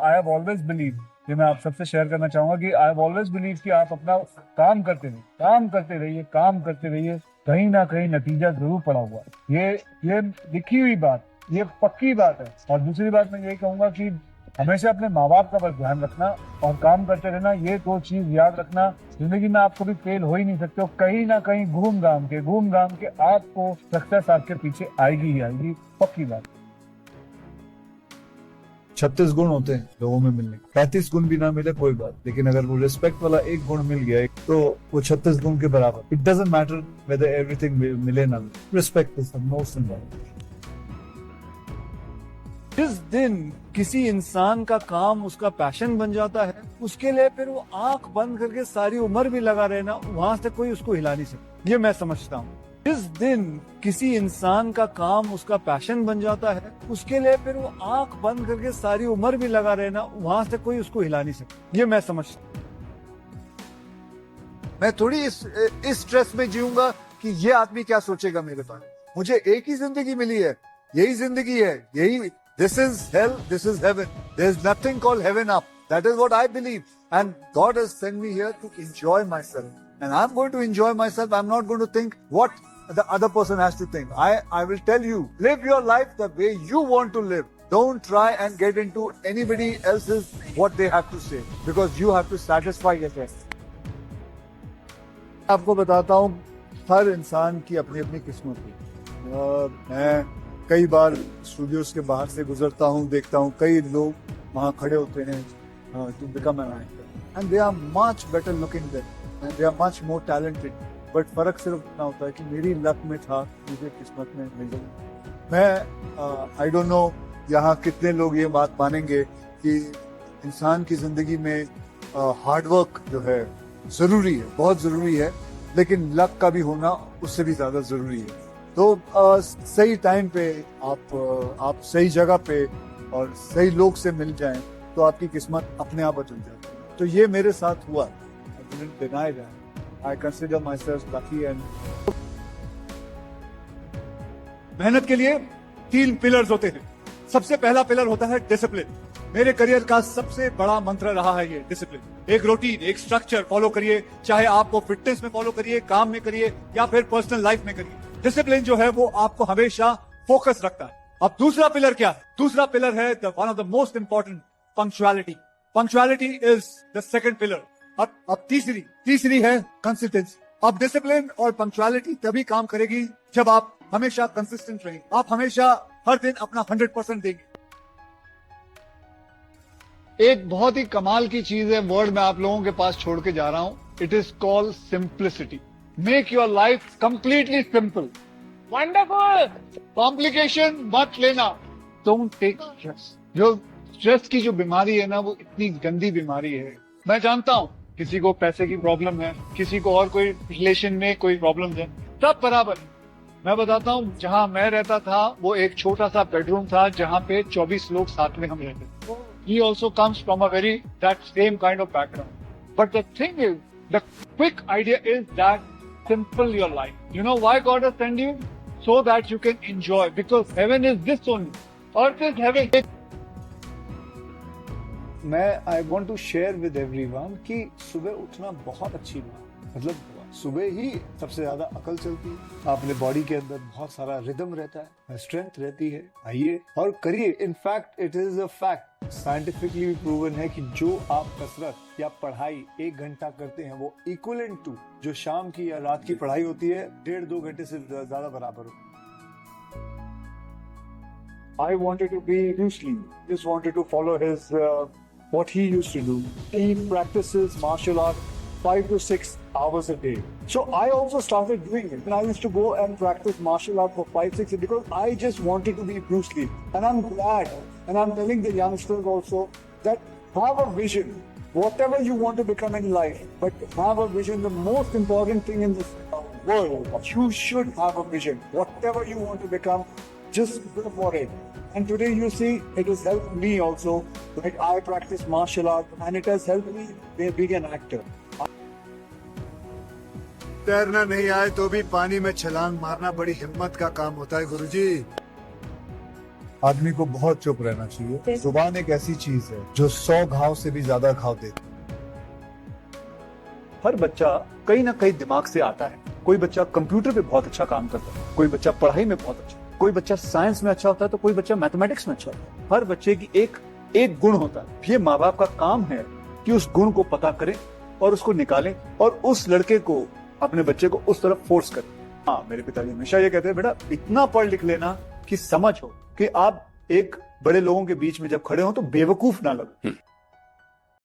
I have always believe, ये मैं आप सबसे शेयर करना चाहूंगा कि आई हैव ऑलवेज बिलीव कि आप अपना काम करते रहिए, काम करते रहिए, काम करते रहिए, कहीं ना कहीं नतीजा जरूर पड़ा हुआ है। ये लिखी हुई बात, ये पक्की बात है। और दूसरी बात मैं यही कहूंगा कि हमेशा अपने माँ बाप का बस ध्यान रखना और काम करते रहना। ये दो चीज याद रखना, जिंदगी में आप कभी फेल हो ही नहीं सकते हो। कहीं ना कहीं घूम घाम के आपको सक्सेस आपके पीछे आएगी ही आएगी, पक्की बात। 36 गुण होते हैं लोगों में मिलने, 35 गुण भी ना मिले कोई बात, लेकिन अगर वो रिस्पेक्ट वाला एक गुण मिल गया तो वो 36 गुण के बराबर। It doesn't matter whether everything मिले ना मिले, respect is the most important. जिस दिन किसी इंसान का काम उसका पैशन बन जाता है, उसके लिए फिर वो आंख बंद करके सारी उम्र भी लगा रहना, वहां से कोई उसको हिला नहीं सकता। ये मैं समझता हूँ। जिस दिन किसी इंसान का काम उसका पैशन बन जाता है, उसके लिए फिर वो आंख बंद करके सारी उम्र भी लगा रहना, वहां से कोई उसको हिला नहीं सकता। ये मैं समझता हूँ। मैं थोड़ी इस स्ट्रेस में जीऊंगा कि ये आदमी क्या सोचेगा मेरे बारे में। मुझे एक ही जिंदगी मिली है, यही जिंदगी है, यही this is hell, this is heaven. There is nothing called heaven up. That is what I believe. And God has sent me here to enjoy myself. And I'm going to enjoy myself. I'm not going to think what the other person has to think. I will tell you, live your life the way you want to live. Don't try and get into anybody else's what they have to say. Because you have to satisfy yourself. आपको बताता हूँ, हर इंसान की अपनी अपनी किस्मत है। मैं कई बार स्टूडियोज के बाहर से गुजरता हूँ, देखता हूँ कई लोग वहाँ खड़े होते हैं to become an actor, and they are much better looking than, and they are much more talented. But फर्क सिर्फ इतना होता है कि मेरी लक में था, मुझे किस्मत में मिल गई। मैं आई डोंट नो यहाँ कितने लोग ये बात मानेंगे कि इंसान की जिंदगी में हार्डवर्क जो है जरूरी है, बहुत जरूरी है, लेकिन लक का भी होना उससे भी ज्यादा जरूरी है। तो सही टाइम पे आप सही जगह पे और सही लोग से मिल जाएं तो आपकी किस्मत अपने आप बदल जाती है। तो ये मेरे साथ हुआ। I didn't deny that. I consider myself lucky and मेहनत के लिए 3 पिलर्स होते हैं। सबसे पहला पिलर होता है डिसिप्लिन। मेरे करियर का सबसे बड़ा मंत्र रहा है ये डिसिप्लिन। एक रूटीन, एक स्ट्रक्चर फॉलो करिए, चाहे आपको फिटनेस में फॉलो करिए, काम में करिए या फिर पर्सनल लाइफ में करिए। डिसिप्लिन जो है वो आपको हमेशा फोकस रखता है। अब दूसरा पिलर क्या है? दूसरा पिलर है one of the most important, punctuality. Punctuality is the second pillar. अब तीसरी है कंसिस्टेंसी। अब डिसिप्लिन और पंक्चुअलिटी तभी काम करेगी जब आप हमेशा कंसिस्टेंट रहेंगे, आप हमेशा हर दिन अपना 100% देंगे। एक बहुत ही कमाल की चीज है, वर्ड मैं आप लोगों के पास छोड़ के जा रहा हूं। It is called simplicity. Make your life completely simple. Wonderful. Complication मत लेना. Don't take stress. जो स्ट्रेस की जो बीमारी है ना, वो इतनी गंदी बीमारी है। मैं जानता हूँ किसी को पैसे की प्रॉब्लम है, किसी को और कोई रिलेशन में कोई प्रॉब्लम है, सब बराबर है। मैं बताता हूँ, जहाँ मैं रहता था वो एक छोटा सा बेडरूम था जहाँ पे 24 लोग साथ में हम रहते थे। He also comes from a very that same kind of background. But the thing is, the quick idea is that simple your life. You know why God has sent you? So that you can enjoy. Because heaven is this only. Earth is heaven. मैं I want to share with everyone कि सुबह उठना बहुत अच्छी बात। मतलब सुबह ही सबसे ज्यादा अकल चलती है, अपने बॉडी के अंदर बहुत सारा रिदम रहता है, स्ट्रेंथ रहती है। आइए और करिए। In fact it is a fact, scientifically proven है कि जो आप कसरत या पढ़ाई 1 घंटा करते हैं वो इक्विवेलेंट टू जो शाम की या रात की पढ़ाई होती है 1.5-2 घंटे से ज्यादा बराबर हो। I wanted to be Bruce Lee. Just wanted to follow his what he used to do. He practices martial art 5 to 6 hours a day. So I also started doing it. And I used to go and practice martial art for 5-6 because I just wanted to be Bruce Lee. And I'm glad, and I'm telling the youngsters also that have a vision. Whatever you want to become in life, but have a vision. The most important thing in this world, you should have a vision. Whatever you want to become, just go for it. And today you see, it has helped me also. Like I practice martial art and it has helped me be an actor. तैरना नहीं आए तो भी पानी में छलांग मारना बड़ी हिम्मत का काम होता है गुरुजी। आदमी को बहुत चुप रहना चाहिए। जुबान एक ऐसी चीज है जो 100 घाव से भी ज्यादा घाव देती है। हर बच्चा कहीं ना कहीं दिमाग से आता है। कोई बच्चा कंप्यूटर पे बहुत अच्छा काम करता है, कोई बच्चा पढ़ाई में बहुत अच्छा, कोई बच्चा साइंस में अच्छा होता है तो कोई बच्चा मैथमेटिक्स में अच्छा होता है। हर बच्चे की एक गुण होता है। ये माँ बाप का काम है कि उस गुण को पता करें और उसको निकालें और उस लड़के को, अपने बच्चे को उस तरफ फोर्स करें। हाँ, मेरे पिताजी हमेशा ये कहते हैं, बेटा इतना पढ़ लिख लेना कि समझ हो कि आप एक बड़े लोगों के बीच में जब खड़े हो तो बेवकूफ ना लगो।